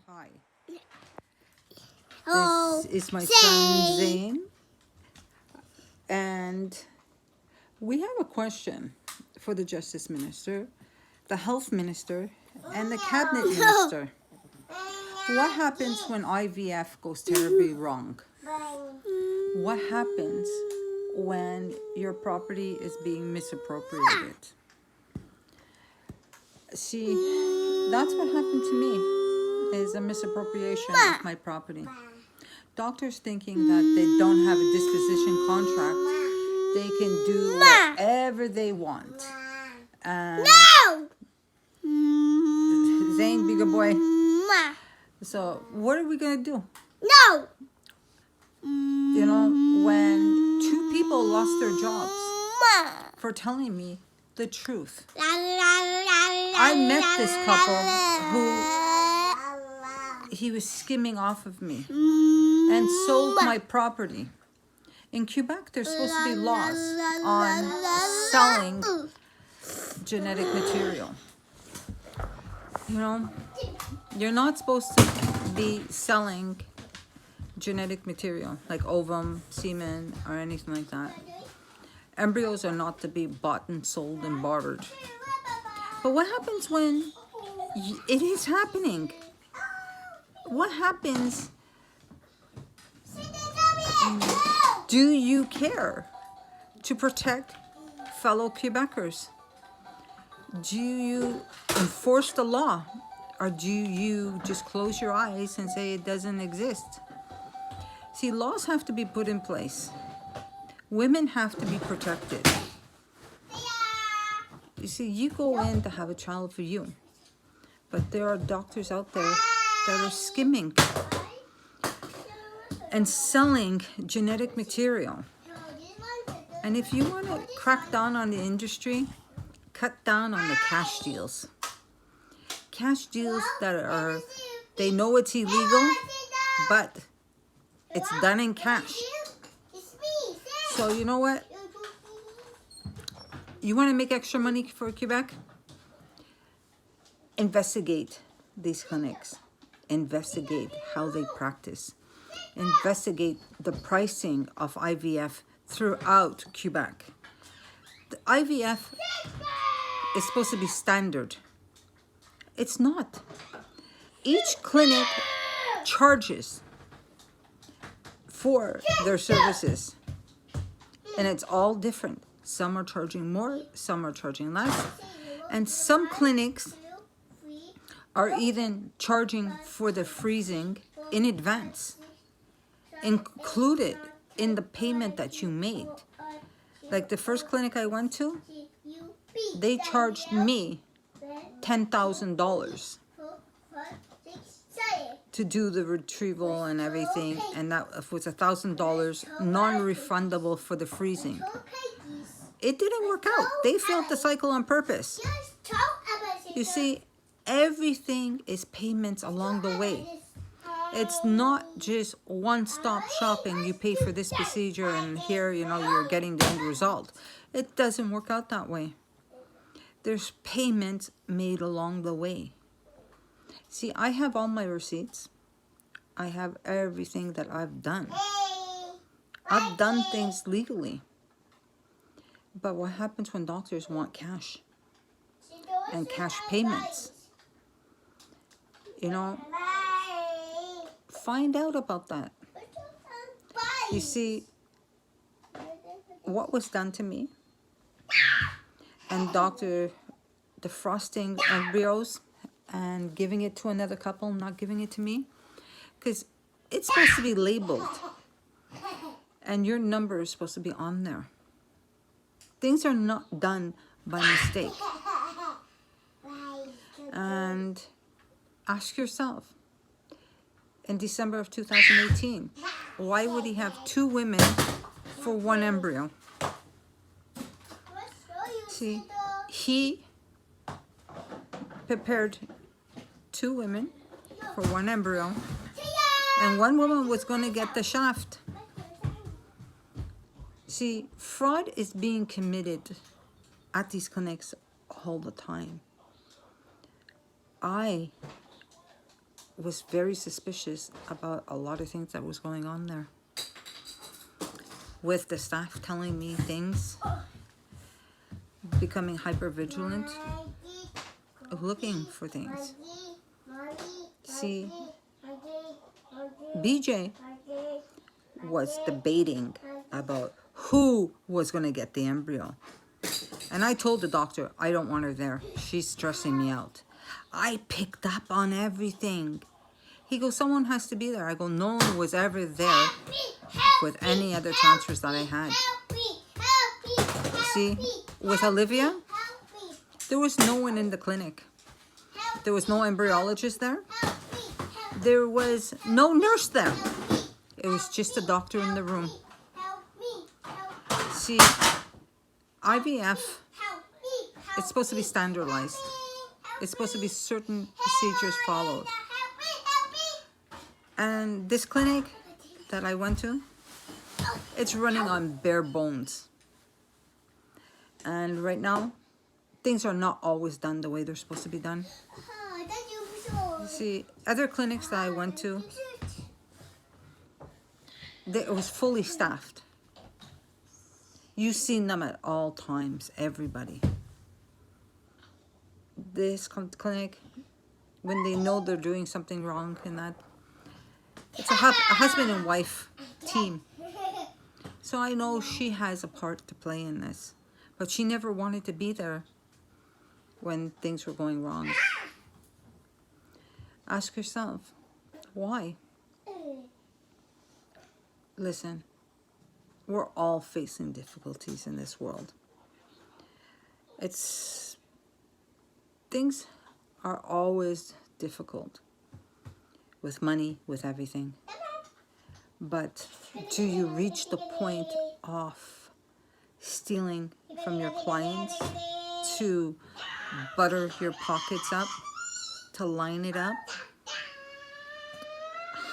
Hi, Oh, this is my son Zane, and we have a question for the Justice Minister, the Health Minister, and the Cabinet Minister. What happens when IVF goes terribly wrong? What happens when your property is being misappropriated? See, that's what happened to me, is a misappropriation of my property. Doctors thinking that they don't have a disposition contract, they can do whatever they want. And no! Zane, bigger boy. So what are we gonna do? No! You know, when two people lost their jobs for telling me the truth. I met this couple who he was skimming off of me and sold my property. In Quebec, there's supposed to be laws on selling genetic material. You know, you're not supposed to be selling genetic material like ovum, semen, or anything like that. Embryos are not to be bought and sold and bartered. But what happens when it is happening? What happens? Do you care to protect fellow Quebecers? Do you enforce the law? Or do you just close your eyes and say it doesn't exist? See, laws have to be put in place. Women have to be protected. You see, you go in to have a child for you, but there are doctors out there that are skimming and selling genetic material. And if you want to crack down on the industry, cut down on the cash deals. Cash deals that are, they know it's illegal, but it's done in cash. So you know what? You want to make extra money for Quebec? Investigate these clinics. Investigate how they practice. Investigate the pricing of IVF throughout Quebec. The IVF is supposed to be standard. It's not. Each clinic charges for their services, and it's all different. Some are charging more, some are charging less, and some clinics are even charging for the freezing in advance, included in the payment that you made. Like the first clinic I went to, they charged me $10,000 to do the retrieval and everything, and that was $1,000 non-refundable for the freezing. It didn't work out. They failed the cycle on purpose. You see, everything is payments along the way. It's not just one-stop shopping. You pay for this procedure and here, you know, you're getting the end result. It doesn't work out that way. There's payments made along the way. See, I have all my receipts. I have everything that I've done. I've done things legally. But what happens when doctors want cash and cash payments? You know, find out about that. You see, what was done to me and doctor defrosting embryos and giving it to another couple, not giving it to me, because it's supposed to be labeled and your number is supposed to be on there. Things are not done by mistake. And ask yourself, in December of 2018, why would he have two women for one embryo? See, he prepared two women for one embryo, and one woman was going to get the shaft. See, fraud is being committed at these clinics all the time. I was very suspicious about a lot of things that was going on there. With the staff telling me things, becoming hyper vigilant, looking for things. See, BJ was debating about who was going to get the embryo. And I told the doctor, I don't want her there. She's stressing me out. I picked up on everything. He goes, someone has to be there. I go, no one was ever there with any other transfers that I had. See, with Olivia, there was no one in the clinic. There was no embryologist there. There was no nurse there. It was just a doctor in the room. See, IVF, it's supposed to be standardized. It's supposed to be certain procedures followed. And this clinic that I went to, it's running on bare bones. And right now, things are not always done the way they're supposed to be done. You see, other clinics that I went to, it was fully staffed. You've seen them at all times, everybody. This clinic, when they know they're doing something wrong in that, it's a husband and wife team. So I know she has a part to play in this. But she never wanted to be there when things were going wrong. Ask yourself, why? Listen, we're all facing difficulties in this world. Things are always difficult. With money, with everything. But do you reach the point of stealing from your clients to butter your pockets up, to line it up?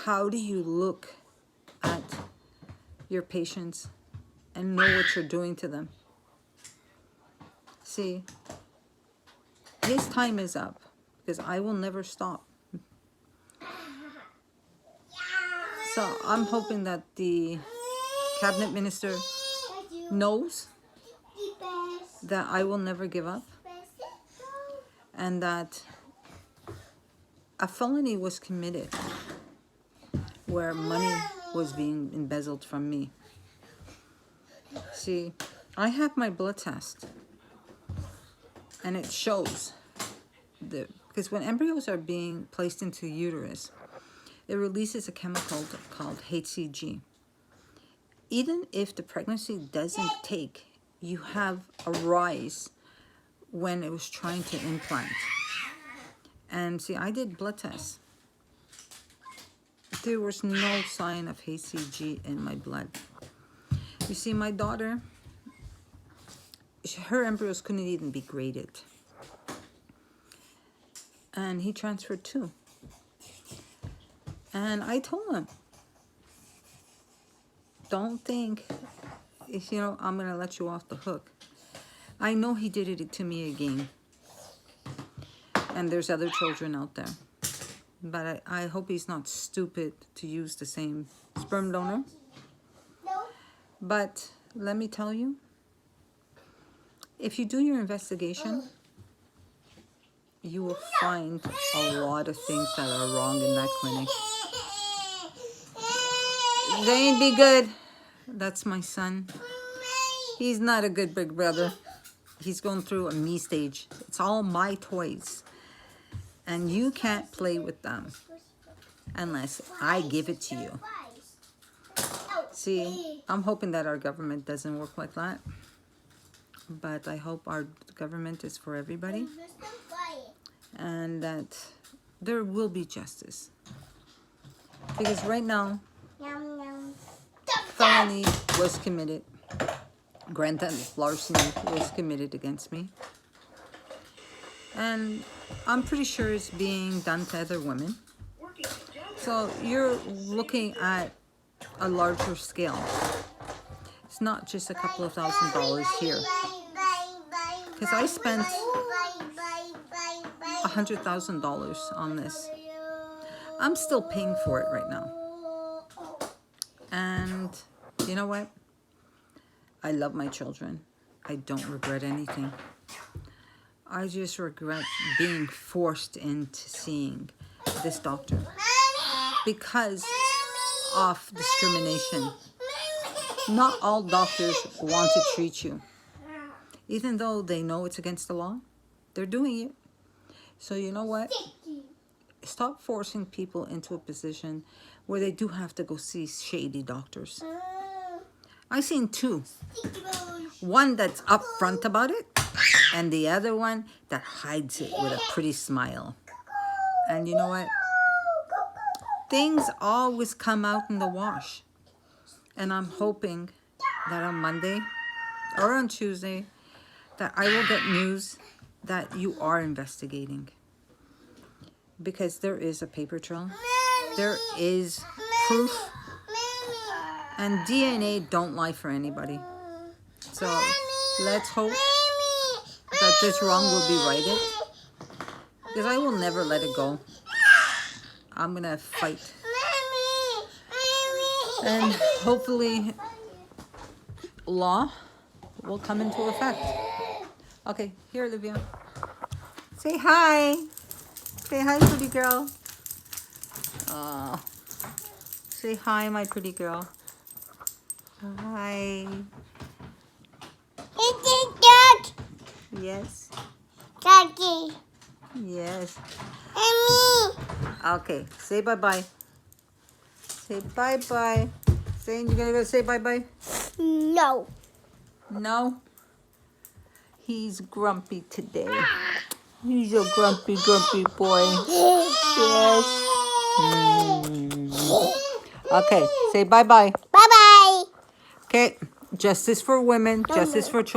How do you look at your patients and know what you're doing to them? See, his time is up because I will never stop. So I'm hoping that the cabinet minister knows that I will never give up and that a felony was committed where money was being embezzled from me. See, I have my blood test and it shows because when embryos are being placed into the uterus, it releases a chemical called HCG. Even if the pregnancy doesn't take, you have a rise when it was trying to implant. And see, I did blood tests. There was no sign of HCG in my blood. You see, my daughter, her embryos couldn't even be graded. And he transferred 2. And I told him, don't think, I'm going to let you off the hook. I know he did it to me again. And there's other children out there. But I hope he's not stupid to use the same sperm donor. No. But let me tell you, if you do your investigation, you will find a lot of things that are wrong in that clinic. They ain't be good. That's my son. He's not a good big brother. He's going through a me stage. It's all my toys. And you can't play with them unless I give it to you. See, I'm hoping that our government doesn't work like that. But I hope our government is for everybody. And that there will be justice. Because right now, felony was committed. Grand theft larceny was committed against me. And I'm pretty sure it's being done to other women. So you're looking at a larger scale. It's not just a couple of $1,000s here. Because I spent $100,000 on this. I'm still paying for it right now. And you know what? I love my children. I don't regret anything. I just regret being forced into seeing this doctor because of discrimination. Not all doctors want to treat you. Even though they know it's against the law, they're doing it. So you know what? Stop forcing people into a position where they do have to go see shady doctors. I've seen two. One that's upfront about it, and the other one that hides it with a pretty smile. And you know what? Things always come out in the wash. And I'm hoping that on Monday or on Tuesday that I will get news that you are investigating. Because there is a paper trail. There is proof. And DNA don't lie for anybody. So let's hope that this wrong will be righted. Because I will never let it go. I'm going to fight. And hopefully law will come into effect. Okay, here, Olivia. Say hi. Say hi, pretty girl. Say hi, my pretty girl. Hi. Yes. Daddy. Yes. Mommy. Okay, say bye-bye. Say bye-bye. Saying you're gonna go say bye-bye? No. No? He's grumpy today. He's a grumpy boy. Yes. Okay, say bye-bye. Bye-bye. Okay, justice for women, justice for children.